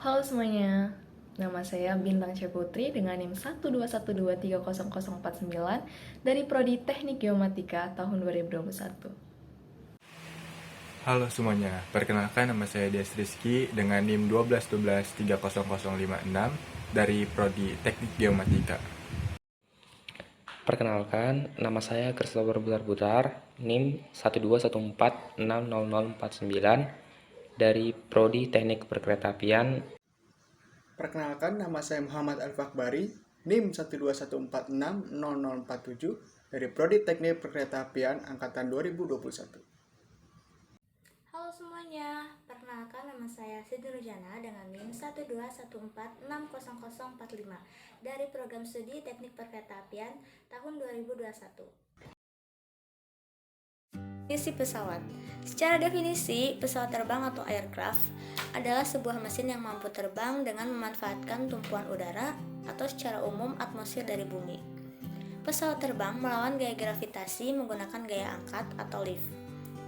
Halo semuanya, nama saya Bintang C. Putri dengan NIM 121230049 dari Prodi Teknik Geomatika tahun 2021. Halo semuanya, perkenalkan nama saya Dias Rizky dengan NIM 121230056 dari Prodi Teknik Geomatika. Perkenalkan, nama saya Christopher Butar-Butar, NIM 121460049 dari Prodi Teknik Perkeretaapian. Perkenalkan, nama saya Muhammad Al-Fakbari, NIM 121460047 dari Prodi Teknik Perkeretaapian Angkatan 2021. Halo semuanya, perkenalkan nama saya Siti Nurjana dengan NIM 121460045 dari Program Studi Teknik Perkeretaapian tahun 2021. Definisi pesawat. Secara definisi, pesawat terbang atau aircraft adalah sebuah mesin yang mampu terbang dengan memanfaatkan tumpuan udara atau secara umum atmosfer dari bumi. Pesawat terbang melawan gaya gravitasi menggunakan gaya angkat atau lift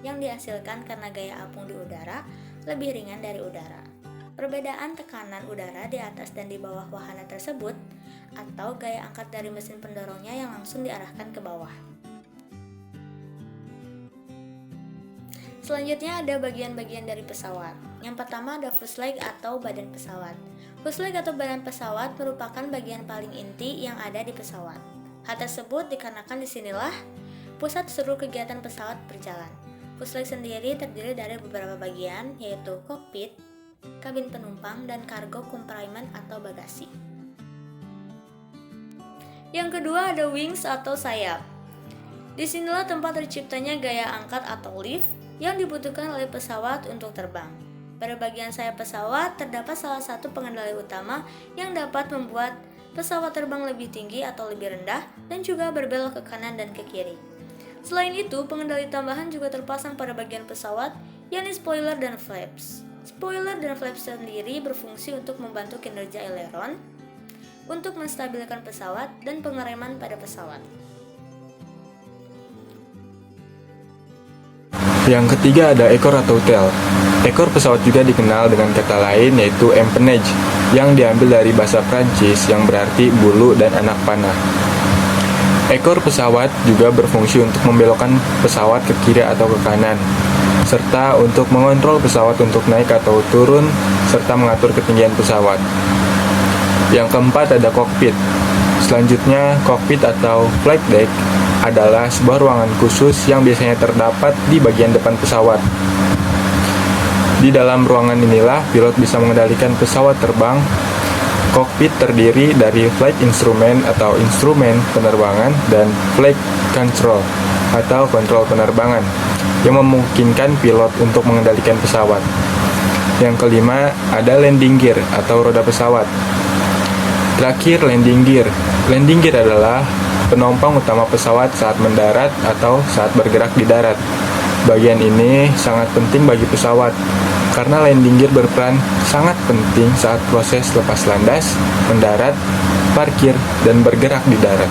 yang dihasilkan karena gaya apung di udara lebih ringan dari udara. Perbedaan tekanan udara di atas dan di bawah wahana tersebut atau gaya angkat dari mesin pendorongnya yang langsung diarahkan ke bawah. Selanjutnya ada bagian-bagian dari pesawat. Yang pertama ada fuselage atau badan pesawat. Fuselage atau badan pesawat merupakan bagian paling inti yang ada di pesawat. Hal tersebut dikarenakan disinilah pusat seluruh kegiatan pesawat berjalan. Fuselage sendiri terdiri dari beberapa bagian, yaitu kokpit, kabin penumpang, dan cargo compartment atau bagasi. Yang kedua ada wings atau sayap. Disinilah tempat terciptanya gaya angkat atau lift yang dibutuhkan oleh pesawat untuk terbang. Pada bagian sayap pesawat terdapat salah satu pengendali utama yang dapat membuat pesawat terbang lebih tinggi atau lebih rendah dan juga berbelok ke kanan dan ke kiri. Selain itu, pengendali tambahan juga terpasang pada bagian pesawat, yakni spoiler dan flaps. Spoiler dan flaps sendiri berfungsi untuk membantu kinerja aileron, untuk menstabilkan pesawat dan pengereman pada pesawat. Yang ketiga ada ekor atau tail. Ekor pesawat juga dikenal dengan kata lain yaitu empennage, yang diambil dari bahasa Prancis yang berarti bulu dan anak panah. Ekor pesawat juga berfungsi untuk membelokkan pesawat ke kiri atau ke kanan, serta untuk mengontrol pesawat untuk naik atau turun, serta mengatur ketinggian pesawat. Yang keempat ada kokpit. Selanjutnya, kokpit atau flight deck adalah sebuah ruangan khusus yang biasanya terdapat di bagian depan pesawat. Di dalam ruangan inilah pilot bisa mengendalikan pesawat terbang. Kokpit terdiri dari flight instrument atau instrumen penerbangan dan flight control atau kontrol penerbangan yang memungkinkan pilot untuk mengendalikan pesawat. Yang kelima ada landing gear atau roda pesawat. Terakhir landing gear. Landing gear adalah penopang utama pesawat saat mendarat atau saat bergerak di darat. Bagian ini sangat penting bagi pesawat karena landing gear berperan sangat penting saat proses lepas landas, mendarat, parkir, dan bergerak di darat.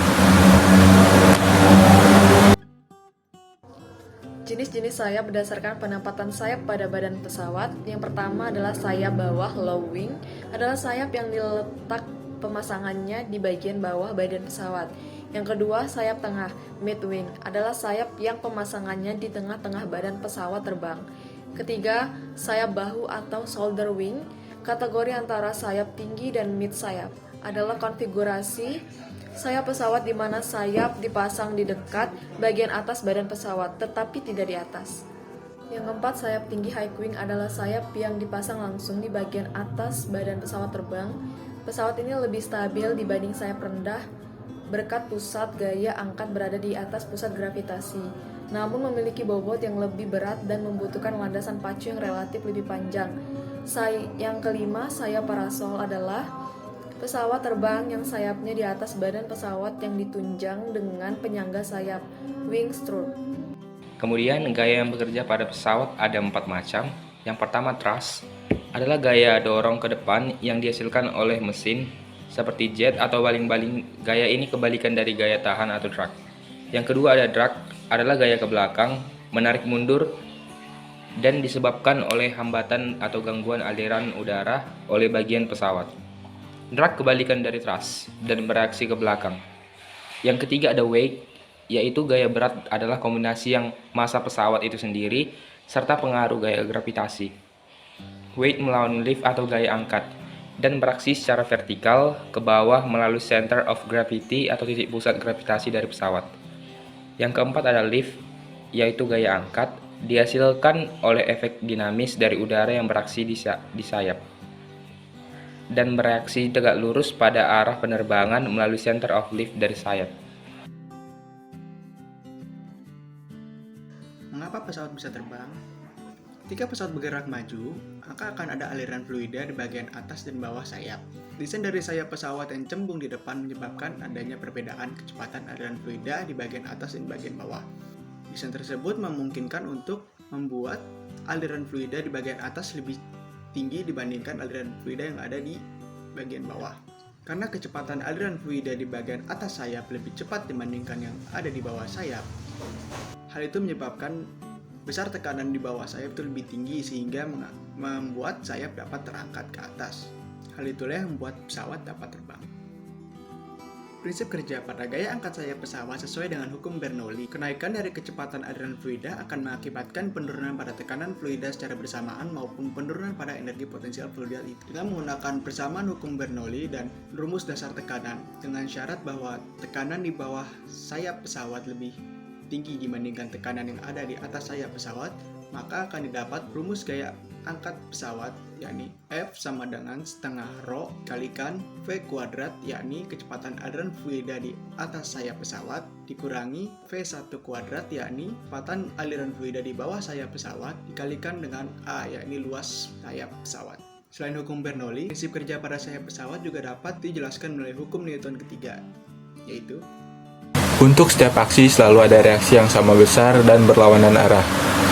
Jenis-jenis sayap berdasarkan penempatan sayap pada badan pesawat. Yang pertama adalah sayap bawah low wing, adalah sayap yang diletak pemasangannya di bagian bawah badan pesawat. Yang kedua, sayap tengah, mid wing, adalah sayap yang pemasangannya di tengah-tengah badan pesawat terbang. Ketiga, sayap bahu atau shoulder wing, kategori antara sayap tinggi dan mid sayap, adalah konfigurasi sayap pesawat di mana sayap dipasang di dekat bagian atas badan pesawat, tetapi tidak di atas. Yang keempat, sayap tinggi high wing adalah sayap yang dipasang langsung di bagian atas badan pesawat terbang. Pesawat ini lebih stabil dibanding sayap rendah berkat pusat gaya angkat berada di atas pusat gravitasi, namun memiliki bobot yang lebih berat dan membutuhkan landasan pacu yang relatif lebih panjang. Yang kelima, sayap parasol adalah pesawat terbang yang sayapnya di atas badan pesawat yang ditunjang dengan penyangga sayap, wing stroke. Kemudian gaya yang bekerja pada pesawat ada 4 macam. Yang pertama thrust, adalah gaya dorong ke depan yang dihasilkan oleh mesin seperti jet atau baling-baling. Gaya ini kebalikan dari gaya tahan atau drag. Yang kedua ada drag, adalah gaya ke belakang, menarik mundur dan disebabkan oleh hambatan atau gangguan aliran udara oleh bagian pesawat. Drag kebalikan dari thrust dan bereaksi ke belakang. Yang ketiga ada weight, yaitu gaya berat adalah kombinasi yang massa pesawat itu sendiri serta pengaruh gaya gravitasi. Weight melawan lift atau gaya angkat dan beraksi secara vertikal ke bawah melalui center of gravity atau titik pusat gravitasi dari pesawat. Yang keempat ada lift, yaitu gaya angkat, dihasilkan oleh efek dinamis dari udara yang beraksi di sayap dan bereaksi tegak lurus pada arah penerbangan melalui center of lift dari sayap. Mengapa pesawat bisa terbang? Ketika pesawat bergerak maju, maka akan ada aliran fluida di bagian atas dan bawah sayap. Desain dari sayap pesawat yang cembung di depan menyebabkan adanya perbedaan kecepatan aliran fluida di bagian atas dan bagian bawah. Desain tersebut memungkinkan untuk membuat aliran fluida di bagian atas lebih tinggi dibandingkan aliran fluida yang ada di bagian bawah. Karena kecepatan aliran fluida di bagian atas sayap lebih cepat dibandingkan yang ada di bawah sayap, hal itu menyebabkan besar tekanan di bawah sayap itu lebih tinggi sehingga membuat sayap dapat terangkat ke atas. Hal itulah yang membuat pesawat dapat terbang. Prinsip kerja pada gaya angkat sayap pesawat sesuai dengan hukum Bernoulli. Kenaikan dari kecepatan aliran fluida akan mengakibatkan penurunan pada tekanan fluida secara bersamaan maupun penurunan pada energi potensial fluida itu. Dengan menggunakan persamaan hukum Bernoulli dan rumus dasar tekanan dengan syarat bahwa tekanan di bawah sayap pesawat lebih tinggi dibandingkan tekanan yang ada di atas sayap pesawat, maka akan didapat rumus gaya angkat pesawat, yakni F sama dengan setengah rho kalikan V kuadrat, yakni kecepatan aliran fluida di atas sayap pesawat, dikurangi V1 kuadrat, yakni kecepatan aliran fluida di bawah sayap pesawat, dikalikan dengan A, yakni luas sayap pesawat. Selain hukum Bernoulli, prinsip kerja pada sayap pesawat juga dapat dijelaskan melalui hukum Newton ketiga, yaitu Untuk setiap aksi selalu ada reaksi yang sama besar dan berlawanan arah,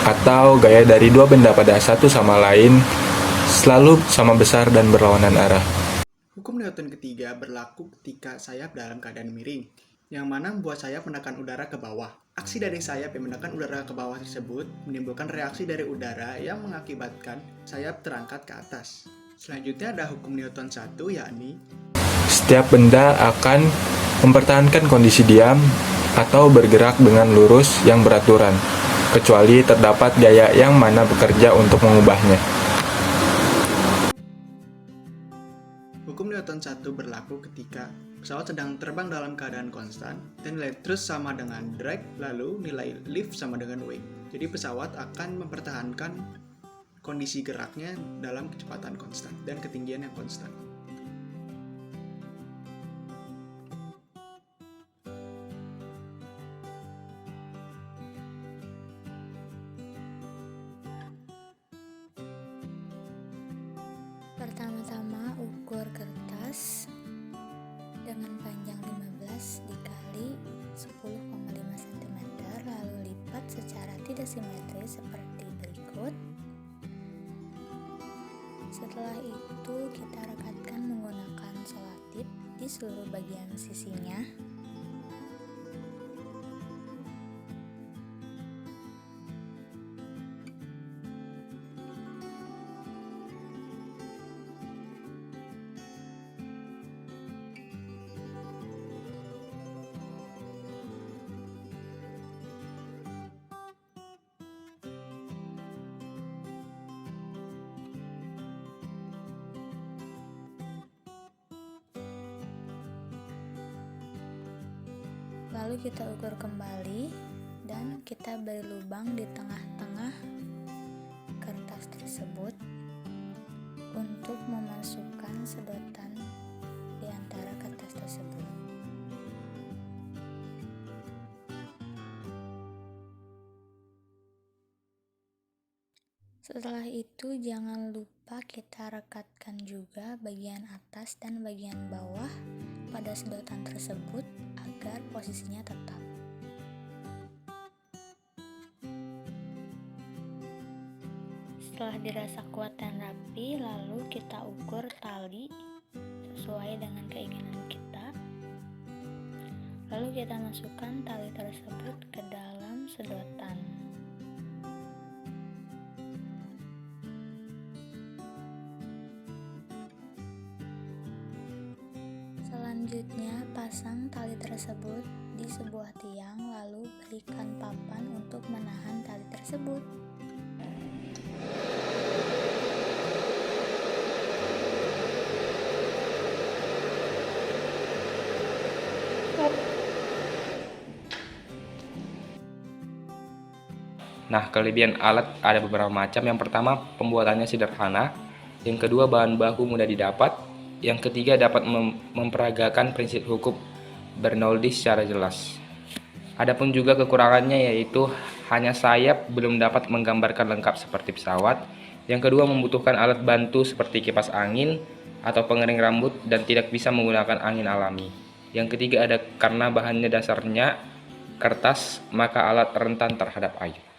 atau gaya dari dua benda pada satu sama lain selalu sama besar dan berlawanan arah. hukum Newton ketiga berlaku ketika sayap dalam keadaan miring, yang mana membuat sayap menekan udara ke bawah. Aksi dari sayap yang menekan udara ke bawah tersebut menimbulkan reaksi dari udara yang mengakibatkan sayap terangkat ke atas. Selanjutnya ada hukum Newton 1, yakni Setiap benda akan mempertahankan kondisi diam atau bergerak dengan lurus yang beraturan, kecuali terdapat gaya yang mana bekerja untuk mengubahnya. hukum Newton 1 berlaku ketika pesawat sedang terbang dalam keadaan konstan dan nilai thrust sama dengan drag, lalu nilai lift sama dengan weight. Jadi pesawat akan mempertahankan kondisi geraknya dalam kecepatan konstan dan ketinggian yang konstan. Pertama-tama ukur kertas dengan panjang 15 dikali 10,5 cm, lalu lipat secara tidak simetris seperti berikut. Setelah itu kita rekatkan menggunakan selotip di seluruh bagian sisinya. Lalu kita ukur kembali dan kita beri lubang di tengah-tengah kertas tersebut untuk memasukkan sedotan di antara kertas tersebut. Setelah itu jangan lupa kita rekatkan juga bagian atas dan bagian bawah pada sedotan tersebut agar posisinya tetap. Setelah dirasa kuat dan rapi, lalu kita ukur tali sesuai dengan keinginan kita. Lalu kita masukkan tali tersebut ke dalam sedotan. Selanjutnya, pasang tali tersebut di sebuah tiang, lalu berikan papan untuk menahan tali tersebut. Nah, kelebihan alat ada beberapa macam. Yang pertama, pembuatannya sederhana. Yang kedua, bahan baku mudah didapat. Yang ketiga, dapat memperagakan prinsip hukum Bernoulli secara jelas. Adapun juga kekurangannya yaitu hanya sayap belum dapat menggambarkan lengkap seperti pesawat. Yang kedua, membutuhkan alat bantu seperti kipas angin atau pengering rambut dan tidak bisa menggunakan angin alami. Yang ketiga, ada karena bahannya dasarnya kertas, maka alat rentan terhadap air.